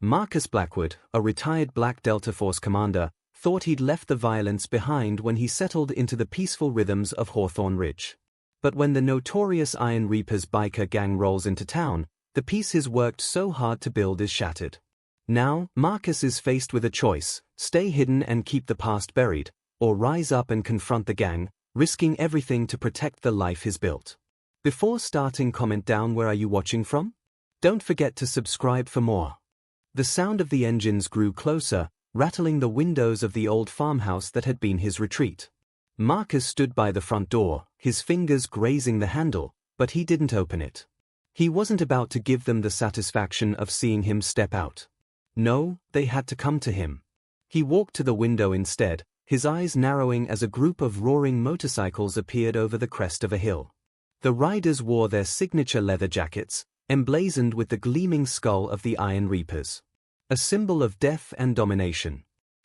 Marcus Blackwood, a retired Black Delta Force commander, thought he'd left the violence behind when he settled into the peaceful rhythms of Hawthorne Ridge. But when the notorious Iron Reapers biker gang rolls into town, the peace he's worked so hard to build is shattered. Now, Marcus is faced with a choice: stay hidden and keep the past buried, or rise up and confront the gang, risking everything to protect the life he's built. Before starting, comment down where are you watching from? Don't forget to subscribe for more. The sound of the engines grew closer, rattling the windows of the old farmhouse that had been his retreat. Marcus stood by the front door, his fingers grazing the handle, but he didn't open it. He wasn't about to give them the satisfaction of seeing him step out. No, they had to come to him. He walked to the window instead, his eyes narrowing as a group of roaring motorcycles appeared over the crest of a hill. The riders wore their signature leather jackets, emblazoned with the gleaming skull of the Iron Reapers, a symbol of death and domination.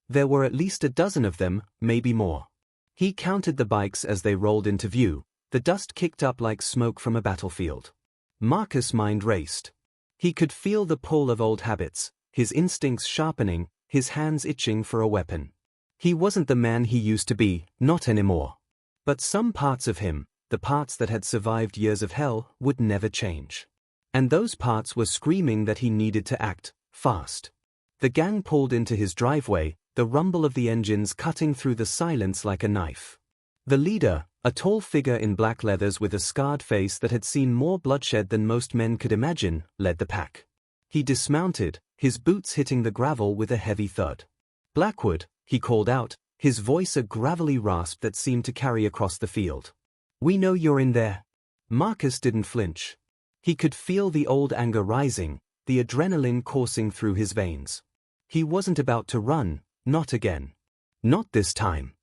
There were at least a dozen of them, maybe more. He counted the bikes as they rolled into view, the dust kicked up like smoke from a battlefield. Marcus' mind raced. He could feel the pull of old habits, his instincts sharpening, his hands itching for a weapon. He wasn't the man he used to be, not anymore. But some parts of him, the parts that had survived years of hell, would never change. And those parts were screaming that he needed to act, fast. The gang pulled into his driveway, the rumble of the engines cutting through the silence like a knife. The leader, a tall figure in black leathers with a scarred face that had seen more bloodshed than most men could imagine, led the pack. He dismounted, his boots hitting the gravel with a heavy thud. "Blackwood," he called out, his voice a gravelly rasp that seemed to carry across the field. "We know you're in there." Marcus didn't flinch. He could feel the old anger rising, the adrenaline coursing through his veins. He wasn't about to run, not again. Not this time.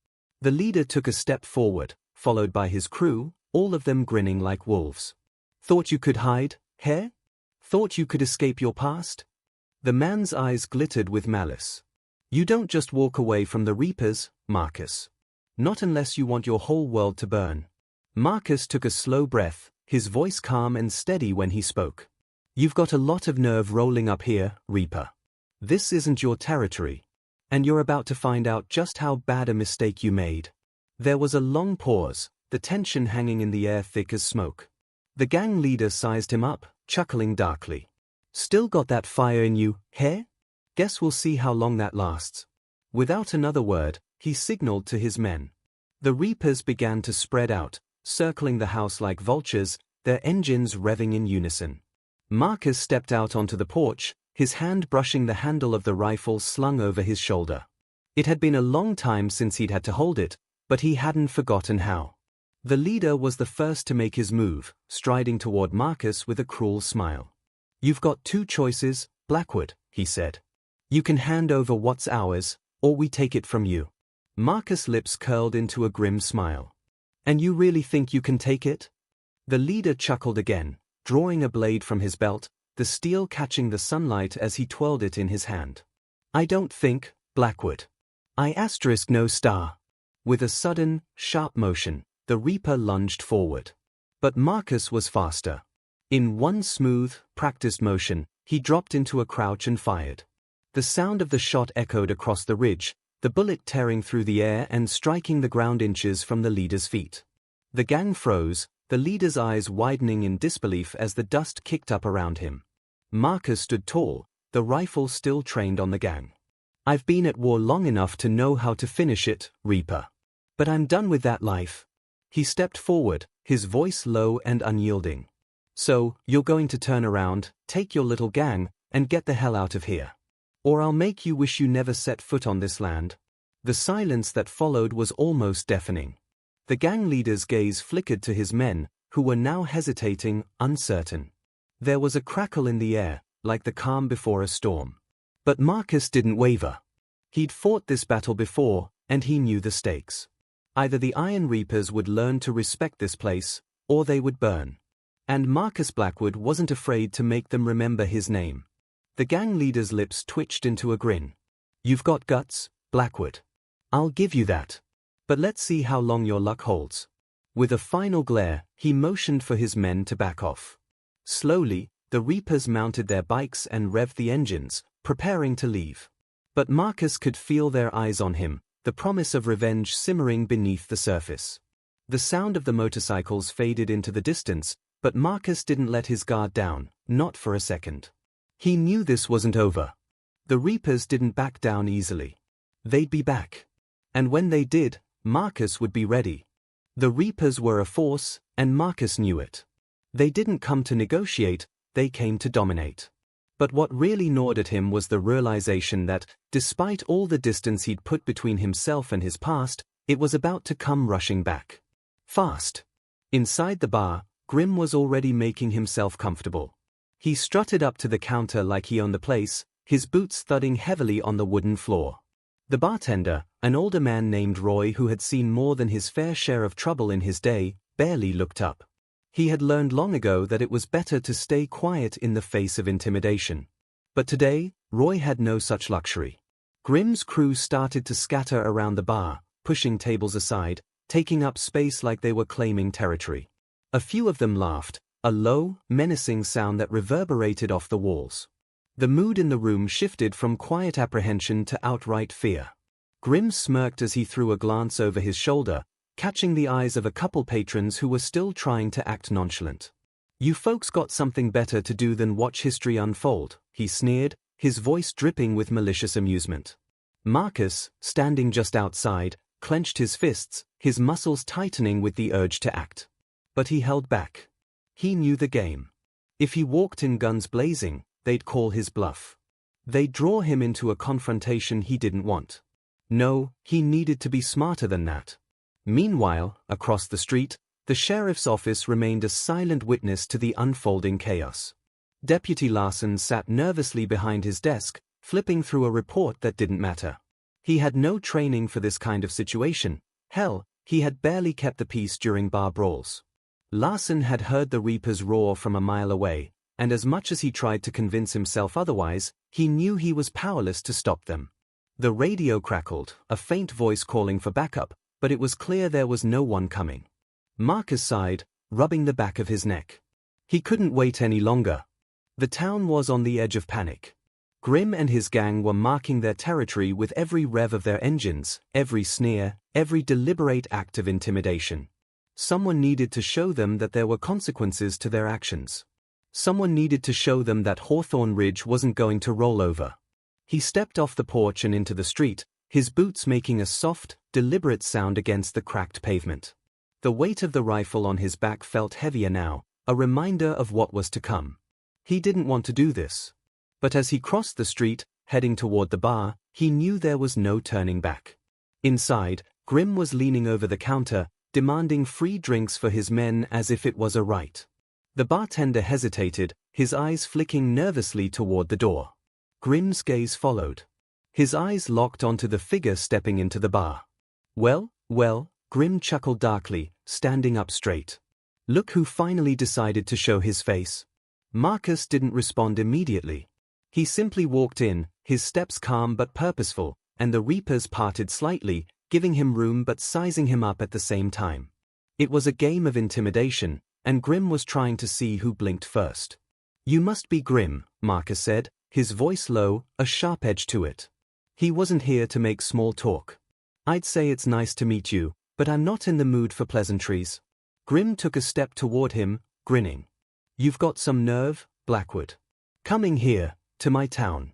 The leader took a step forward, followed by his crew, all of them grinning like wolves. "Thought you could hide, heh? Thought you could escape your past?" The man's eyes glittered with malice. "You don't just walk away from the Reapers, Marcus. Not unless you want your whole world to burn." Marcus took a slow breath, his voice calm and steady when he spoke. "You've got a lot of nerve rolling up here, Reaper. This isn't your territory. And you're about to find out just how bad a mistake you made." There was a long pause, the tension hanging in the air thick as smoke. The gang leader sized him up, chuckling darkly. "Still got that fire in you, heh? Guess we'll see how long that lasts." Without another word, he signaled to his men. The Reapers began to spread out, circling the house like vultures, their engines revving in unison. Marcus stepped out onto the porch, his hand brushing the handle of the rifle slung over his shoulder. It had been a long time since he'd had to hold it, but he hadn't forgotten how. The leader was the first to make his move, striding toward Marcus with a cruel smile. "You've got two choices, Blackwood," he said. "You can hand over what's ours, or we take it from you." Marcus' lips curled into a grim smile. "And you really think you can take it?" The leader chuckled again, drawing a blade from his belt, the steel catching the sunlight as he twirled it in his hand. "I don't think, Blackwood. No star." With a sudden, sharp motion, the Reaper lunged forward. But Marcus was faster. In one smooth, practiced motion, he dropped into a crouch and fired. The sound of the shot echoed across the ridge, the bullet tearing through the air and striking the ground inches from the leader's feet. The gang froze, the leader's eyes widening in disbelief as the dust kicked up around him. Marcus stood tall, the rifle still trained on the gang. "I've been at war long enough to know how to finish it, Reaper. But I'm done with that life." He stepped forward, his voice low and unyielding. "So, you're going to turn around, take your little gang, and get the hell out of here. Or I'll make you wish you never set foot on this land." The silence that followed was almost deafening. The gang leader's gaze flickered to his men, who were now hesitating, uncertain. There was a crackle in the air, like the calm before a storm. But Marcus didn't waver. He'd fought this battle before, and he knew the stakes. Either the Iron Reapers would learn to respect this place, or they would burn. And Marcus Blackwood wasn't afraid to make them remember his name. The gang leader's lips twitched into a grin. "You've got guts, Blackwood. I'll give you that. But let's see how long your luck holds." With a final glare, he motioned for his men to back off. Slowly, the Reapers mounted their bikes and revved the engines, preparing to leave. But Marcus could feel their eyes on him, the promise of revenge simmering beneath the surface. The sound of the motorcycles faded into the distance, but Marcus didn't let his guard down, not for a second. He knew this wasn't over. The Reapers didn't back down easily. They'd be back. And when they did, Marcus would be ready. The Reapers were a force, and Marcus knew it. They didn't come to negotiate, they came to dominate. But what really gnawed at him was the realization that, despite all the distance he'd put between himself and his past, it was about to come rushing back. Fast. Inside the bar, Grim was already making himself comfortable. He strutted up to the counter like he owned the place, his boots thudding heavily on the wooden floor. The bartender, an older man named Roy who had seen more than his fair share of trouble in his day, barely looked up. He had learned long ago that it was better to stay quiet in the face of intimidation. But today, Roy had no such luxury. Grim's crew started to scatter around the bar, pushing tables aside, taking up space like they were claiming territory. A few of them laughed, a low, menacing sound that reverberated off the walls. The mood in the room shifted from quiet apprehension to outright fear. Grim smirked as he threw a glance over his shoulder, catching the eyes of a couple patrons who were still trying to act nonchalant. "You folks got something better to do than watch history unfold," he sneered, his voice dripping with malicious amusement. Marcus, standing just outside, clenched his fists, his muscles tightening with the urge to act. But he held back. He knew the game. If he walked in guns blazing, they'd call his bluff. They'd draw him into a confrontation he didn't want. No, he needed to be smarter than that. Meanwhile, across the street, the sheriff's office remained a silent witness to the unfolding chaos. Deputy Larson sat nervously behind his desk, flipping through a report that didn't matter. He had no training for this kind of situation. Hell, he had barely kept the peace during bar brawls. Larson had heard the Reapers roar from a mile away, and as much as he tried to convince himself otherwise, he knew he was powerless to stop them. The radio crackled, a faint voice calling for backup, but it was clear there was no one coming. Marcus sighed, rubbing the back of his neck. He couldn't wait any longer. The town was on the edge of panic. Grim and his gang were marking their territory with every rev of their engines, every sneer, every deliberate act of intimidation. Someone needed to show them that there were consequences to their actions. Someone needed to show them that Hawthorne Ridge wasn't going to roll over. He stepped off the porch and into the street, his boots making a soft, deliberate sound against the cracked pavement. The weight of the rifle on his back felt heavier now, a reminder of what was to come. He didn't want to do this. But as he crossed the street, heading toward the bar, he knew there was no turning back. Inside, Grim was leaning over the counter, demanding free drinks for his men as if it was a right. The bartender hesitated, his eyes flicking nervously toward the door. Grim's gaze followed. His eyes locked onto the figure stepping into the bar. Well, Grim chuckled darkly, standing up straight. Look who finally decided to show his face. Marcus didn't respond immediately. He simply walked in, his steps calm but purposeful, and the Reapers parted slightly, giving him room but sizing him up at the same time. It was a game of intimidation, and Grim was trying to see who blinked first. "You must be Grim," Marcus said, his voice low, a sharp edge to it. He wasn't here to make small talk. "I'd say it's nice to meet you, but I'm not in the mood for pleasantries." Grim took a step toward him, grinning. "You've got some nerve, Blackwood. Coming here, to my town.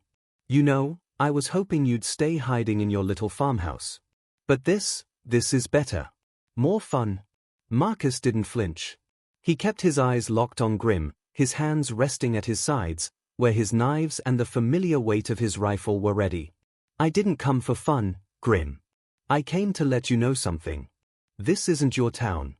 You know, I was hoping you'd stay hiding in your little farmhouse. But this is better. More fun." Marcus didn't flinch. He kept his eyes locked on Grim, his hands resting at his sides, where his knives and the familiar weight of his rifle were ready. "I didn't come for fun, Grim. I came to let you know something. This isn't your town.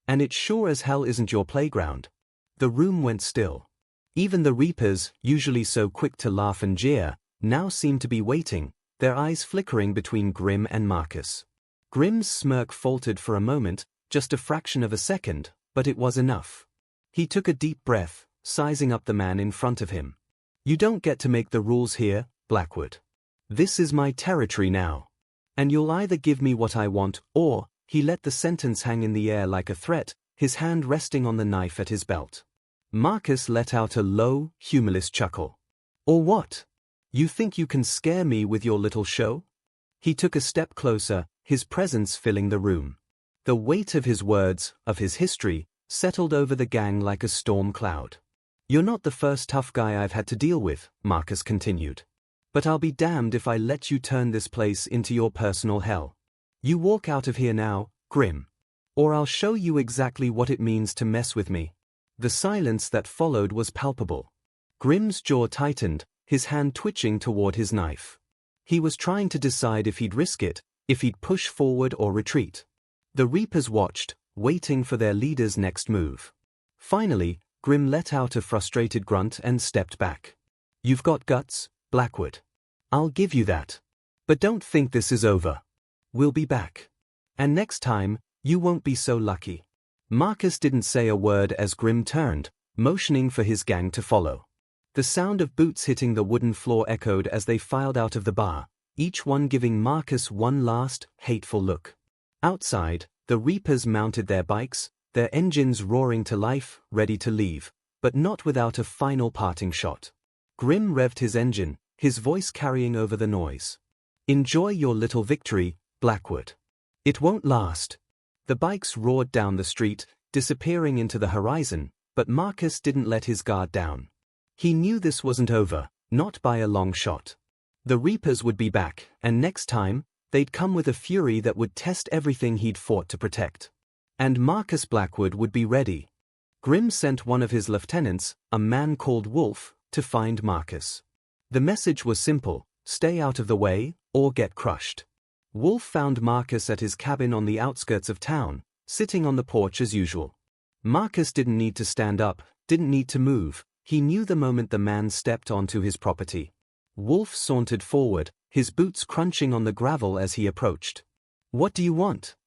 And it sure as hell isn't your playground." The room went still. Even the Reapers, usually so quick to laugh and jeer, now seemed to be waiting, their eyes flickering between Grim and Marcus. Grim's smirk faltered for a moment, just a fraction of a second, but it was enough. He took a deep breath, sizing up the man in front of him. "You don't get to make the rules here, Blackwood. This is my territory now. And you'll either give me what I want, or—" He let the sentence hang in the air like a threat, his hand resting on the knife at his belt. Marcus let out a low, humorless chuckle. Or what? You think you can scare me with your little show? He took a step closer, his presence filling the room. The weight of his words, of his history, settled over the gang like a storm cloud. You're not the first tough guy I've had to deal with, Marcus continued. But I'll be damned if I let you turn this place into your personal hell. You walk out of here now, Grim. Or I'll show you exactly what it means to mess with me. The silence that followed was palpable. Grim's jaw tightened, his hand twitching toward his knife. He was trying to decide if he'd risk it, if he'd push forward or retreat. The Reapers watched, waiting for their leader's next move. Finally, Grim let out a frustrated grunt and stepped back. You've got guts, Blackwood. I'll give you that. But don't think this is over. We'll be back. And next time, you won't be so lucky. Marcus didn't say a word as Grim turned, motioning for his gang to follow. The sound of boots hitting the wooden floor echoed as they filed out of the bar, each one giving Marcus one last, hateful look. Outside, the Reapers mounted their bikes, their engines roaring to life, ready to leave, but not without a final parting shot. Grim revved his engine, his voice carrying over the noise. Enjoy your little victory, Blackwood. It won't last. The bikes roared down the street, disappearing into the horizon, but Marcus didn't let his guard down. He knew this wasn't over, not by a long shot. The Reapers would be back, and next time, they'd come with a fury that would test everything he'd fought to protect. And Marcus Blackwood would be ready. Grim sent one of his lieutenants, a man called Wolf, to find Marcus. The message was simple: stay out of the way, or get crushed. Wolf found Marcus at his cabin on the outskirts of town, sitting on the porch as usual. Marcus didn't need to stand up, didn't need to move. He knew the moment the man stepped onto his property. Wolf sauntered forward, his boots crunching on the gravel as he approached. What do you want?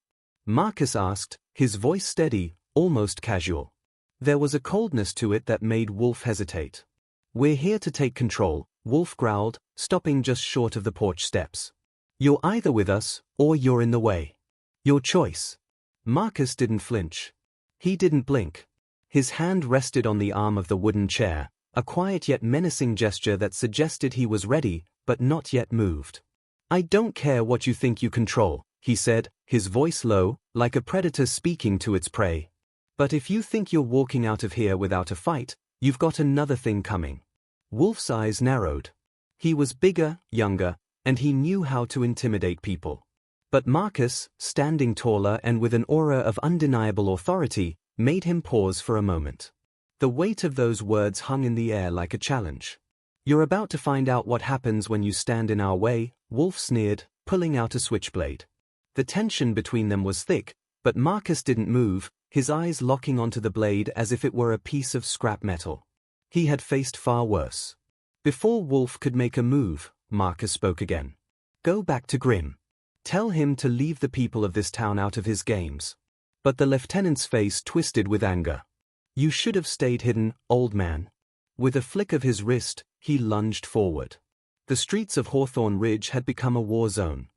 Marcus asked, his voice steady, almost casual. There was a coldness to it that made Wolf hesitate. We're here to take control, Wolf growled, stopping just short of the porch steps. You're either with us, or you're in the way. Your choice. Marcus didn't flinch. He didn't blink. His hand rested on the arm of the wooden chair, a quiet yet menacing gesture that suggested he was ready, but not yet moved. I don't care what you think you control, he said, his voice low, like a predator speaking to its prey. But if you think you're walking out of here without a fight, you've got another thing coming. Wolf's eyes narrowed. He was bigger, younger, and he knew how to intimidate people. But Marcus, standing taller and with an aura of undeniable authority, made him pause for a moment. The weight of those words hung in the air like a challenge. You're about to find out what happens when you stand in our way, Wolf sneered, pulling out a switchblade. The tension between them was thick, but Marcus didn't move, his eyes locking onto the blade as if it were a piece of scrap metal. He had faced far worse. Before Wolf could make a move, Marcus spoke again. Go back to Grim. Tell him to leave the people of this town out of his games. But the lieutenant's face twisted with anger. You should have stayed hidden, old man. With a flick of his wrist, he lunged forward. The streets of Hawthorne Ridge had become a war zone.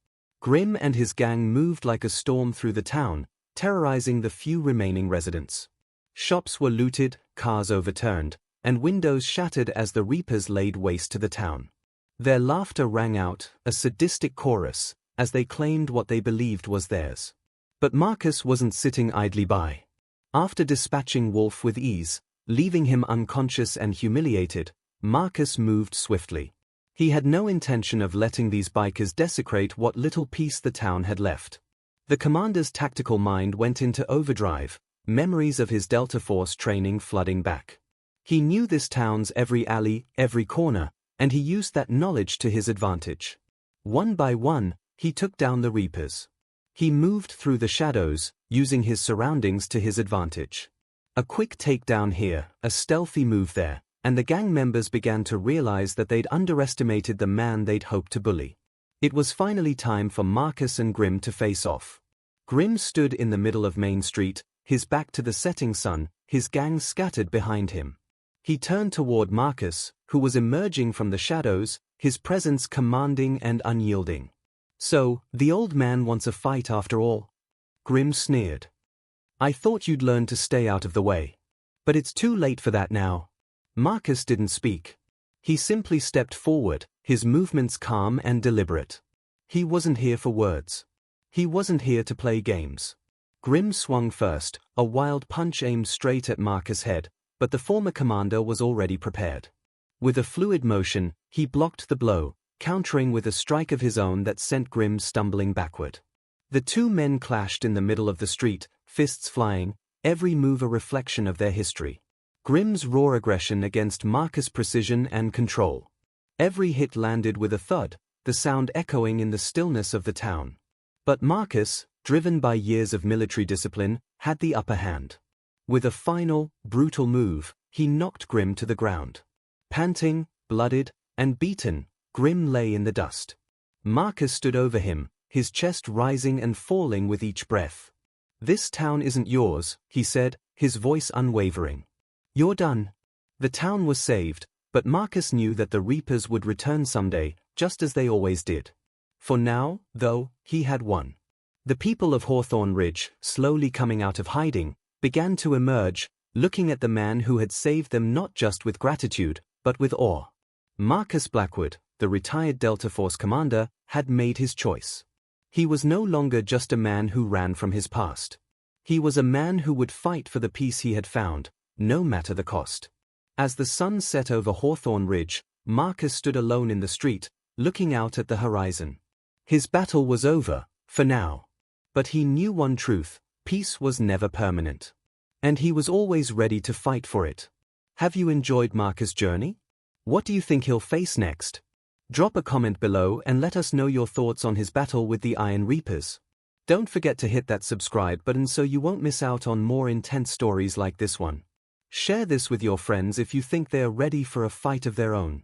Grim and his gang moved like a storm through the town, terrorizing the few remaining residents. Shops were looted, cars overturned, and windows shattered as the Reapers laid waste to the town. Their laughter rang out, a sadistic chorus, as they claimed what they believed was theirs. But Marcus wasn't sitting idly by. After dispatching Wolf with ease, leaving him unconscious and humiliated, Marcus moved swiftly. He had no intention of letting these bikers desecrate what little peace the town had left. The commander's tactical mind went into overdrive, memories of his Delta Force training flooding back. He knew this town's every alley, every corner, and he used that knowledge to his advantage. One by one, he took down the Reapers. He moved through the shadows, using his surroundings to his advantage. A quick takedown here, a stealthy move there, and the gang members began to realize that they'd underestimated the man they'd hoped to bully. It was finally time for Marcus and Grim to face off. Grim stood in the middle of Main Street, his back to the setting sun, his gang scattered behind him. He turned toward Marcus, who was emerging from the shadows, his presence commanding and unyielding. So, the old man wants a fight after all? Grim sneered. I thought you'd learn to stay out of the way. But it's too late for that now. Marcus didn't speak. He simply stepped forward, his movements calm and deliberate. He wasn't here for words. He wasn't here to play games. Grim swung first, a wild punch aimed straight at Marcus' head, but the former commander was already prepared. With a fluid motion, he blocked the blow, countering with a strike of his own that sent Grim stumbling backward. The two men clashed in the middle of the street, fists flying, every move a reflection of their history. Grim's raw aggression against Marcus' precision and control. Every hit landed with a thud, the sound echoing in the stillness of the town. But Marcus, driven by years of military discipline, had the upper hand. With a final, brutal move, he knocked Grim to the ground. Panting, blooded, and beaten, Grim lay in the dust. Marcus stood over him, his chest rising and falling with each breath. "This town isn't yours," he said, his voice unwavering. "You're done." The town was saved, but Marcus knew that the Reapers would return someday, just as they always did. For now, though, he had won. The people of Hawthorne Ridge, slowly coming out of hiding, began to emerge, looking at the man who had saved them not just with gratitude, but with awe. Marcus Blackwood, the retired Delta Force commander, had made his choice. He was no longer just a man who ran from his past. He was a man who would fight for the peace he had found, no matter the cost. As the sun set over Hawthorne Ridge, Marcus stood alone in the street, looking out at the horizon. His battle was over, for now. But he knew one truth: peace was never permanent. And he was always ready to fight for it. Have you enjoyed Marcus' journey? What do you think he'll face next? Drop a comment below and let us know your thoughts on his battle with the Iron Reapers. Don't forget to hit that subscribe button so you won't miss out on more intense stories like this one. Share this with your friends if you think they are ready for a fight of their own.